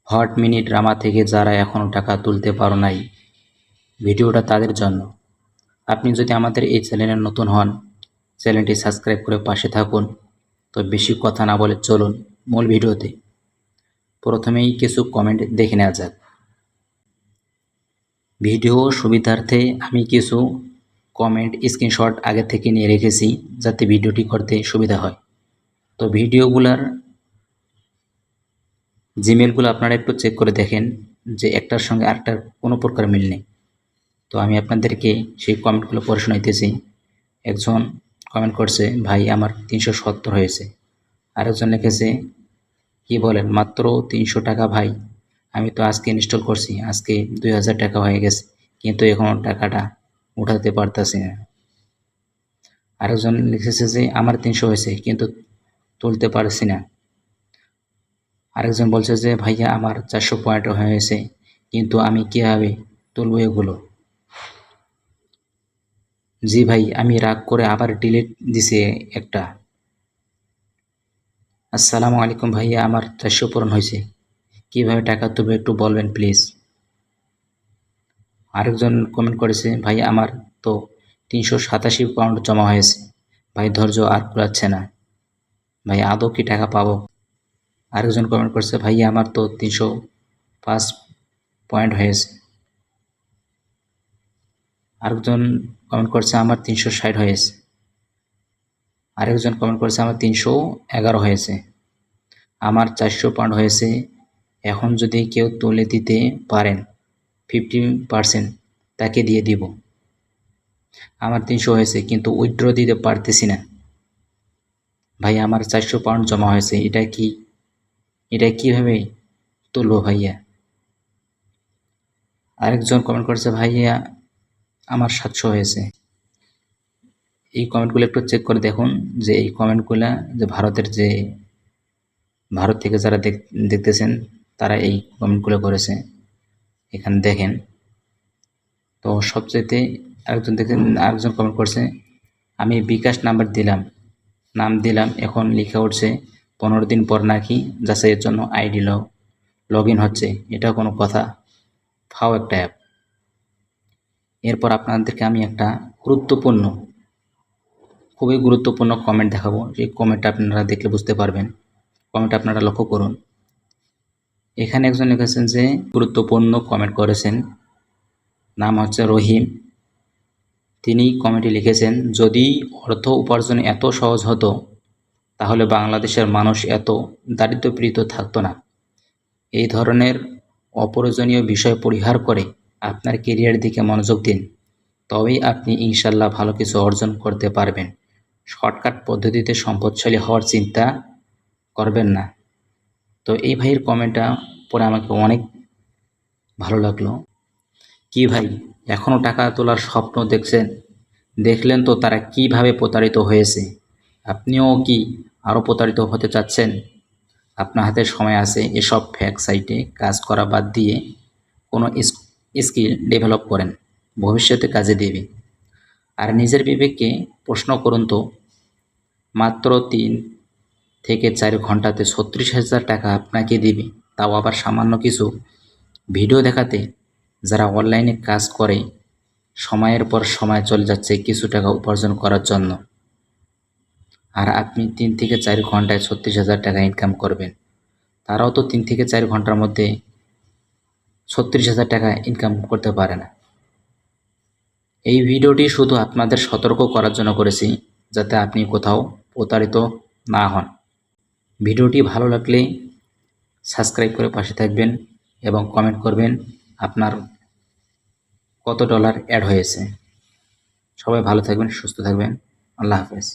Hot mini drama থেকে যারা এখনও টাকা তুলতে পারো নাই, ভিডিওটা তাদের জন্য। আপনি যদি আমাদের এই চ্যানেলে নতুন হন, চ্যানেলটি সাবস্ক্রাইব করে পাশে থাকুন। তো বেশি কথা না বলে চলুন মূল ভিডিওতে। প্রথমেই কিছু কমেন্ট দেখে নেওয়া যাক। ভিডিও সুবিধার্থে আমি কিছু কমেন্ট স্ক্রিনশট আগে থেকে নিয়ে রেখেছি, যাতে ভিডিওটি করতে সুবিধা হয়। তো ভিডিওগুলার জিমেলগুলো আপনারা একটু চেক করে দেখেন যে একটার সঙ্গে আরেকটার কোনো প্রকার মিল নেই। তো আমি আপনাদেরকে সেই কমেন্টগুলো পড়ে শোনাইতেছি। একজন কমেন্ট করছে, ভাই আমার 370 হয়েছে। আরেকজন লিখেছে, কি বলেন মাত্র 300 টাকা ভাই, আমি তো আজকে ইনস্টল করছি, আজকে 2000 টাকা হয়ে গেছে, কিন্তু এখনও টাকাটা উঠাতে পারতেছি না। আরেকজন লিখেছে যে আমার 300 হয়েছে কিন্তু তুলতে পারছি না। আরেকজন বলছে যে ভাইয়া আমার 400 পয়েন্ট হয়েছে, কিন্তু আমি কীভাবে তুলব এগুলো। জি ভাই, আমি রাগ করে আবার ডিলিট দিছি একটা। আসসালামু আলাইকুম ভাইয়া, আমার 400 পূরণ হয়েছে, কীভাবে টাকা তুলবে একটু বলবেন প্লিজ। আরেকজন কমেন্ট করেছে, ভাই আমার তো 387 পাউন্ড জমা হয়েছে, ভাই ধৈর্য আর কুলাচ্ছে না, ভাই আদৌ কি টাকা পাবো। আরেকজন কমেন্ট করছে, ভাইয়া আমার তো 305 পয়েন্ট হয়েছে। আরেকজন কমেন্ট করছে, আমার 360 হয়েছে। আরেকজন কমেন্ট করেছে, আমার 311 হয়েছে। আমার 400 পাউন্ড হয়েছে। এখন যদি কেউ তুলে দিতে পারেন 50% তাকে দিয়ে দিব। আমার 300 হয়েছে কিন্তু উইথড্র দিতে পারতেছি না। ভাই আমার 400 পাউন্ড জমা হয়েছে, এটা কীভাবে তুলবো ভাইয়া। আরেকজন কমেন্ট করেছে, ভাইয়া আমার 700 হয়েছে। এই কমেন্টগুলো একটু চেক করে দেখুন যে এই কমেন্টগুলো যে ভারত থেকে যারা দেখতেছেন তারা এই কমেন্টগুলো করেছে, এখানে দেখেন। তো সবচেয়ে আরেকজন কমেন্ট করছে, আমি বিকাশ নাম দিলাম, এখন লিখে উঠছে 15 দিন পর নাকি যাচাইয়ের জন্য আইডি লগ ইন হচ্ছে। এটা কোনো কথা? ফাও একটা অ্যাপ। এরপর আপনাদেরকে আমি একটা খুবই গুরুত্বপূর্ণ কমেন্ট দেখাবো। এই কমেন্টটা আপনারা দেখলে বুঝতে পারবেন। কমেন্ট আপনারা লক্ষ্য করুন। এখানে একজন লিখেছেন যে গুরুত্বপূর্ণ কমেন্ট করেছেন, নাম হচ্ছে রহিম। তিনি কমেন্টে লিখেছেন, যদি অর্থ উপার্জন এত সহজ হতো তাহলে বাংলাদেশের মানুষ এত দারিদ্র্যপীড়িত থাকতো না। এই ধরনের অপ্রয়োজনীয় বিষয় পরিহার করে আপনার কেরিয়ারের দিকে মনোযোগ দিন, তবেই আপনি ইনশাল্লাহ ভালো কিছু অর্জন করতে পারবেন। শর্টকাট পদ্ধতিতে সম্পদশালী হওয়ার চিন্তা করবেন না। তো এই ভাইয়ের কমেন্টটা পড়ে আমাকে অনেক ভালো লাগলো। কি ভাই, এখনও টাকা তোলার স্বপ্ন দেখছেন? দেখলেন তো তারা কিভাবে প্রতারিত হয়েছে। আপনিও কি আরও প্রতারিত হতে চাচ্ছেন? আপনার হাতে সময় আছে, এসব ফেক সাইটে কাজ করা বাদ দিয়ে কোনো স্কিল ডেভেলপ করেন, ভবিষ্যতে কাজে দেবে। আর নিজের বিবেককে প্রশ্ন করুন তো, মাত্র 3 থেকে 4 ঘন্টাতে 36,000 টাকা আপনাকে দিবে, তাও আবার সামান্য কিছু ভিডিও দেখাতে। যারা অনলাইনে কাজ করে সময়ের পর সময় চলে যাচ্ছে কিছু টাকা উপার্জন করার জন্য, আর আপনি 3 থেকে 4 ঘন্টায় 36,000 টাকা ইনকাম করবেন। তারাও তো 3 থেকে 4 ঘন্টার মধ্যে 36,000 টাকা ইনকাম করতে পারে না। এই ভিডিওটি শুধু আপনাদের সতর্ক করার জন্য করেছি, যাতে আপনি কোথাও প্রতারিত না হন। ভিডিওটি ভালো লাগলে সাবস্ক্রাইব করে পাশে থাকবেন এবং কমেন্ট করবেন আপনার কত ডলার অ্যাড হয়েছে। সবাই ভালো থাকবেন, সুস্থ থাকবেন। আল্লাহ হাফেজ।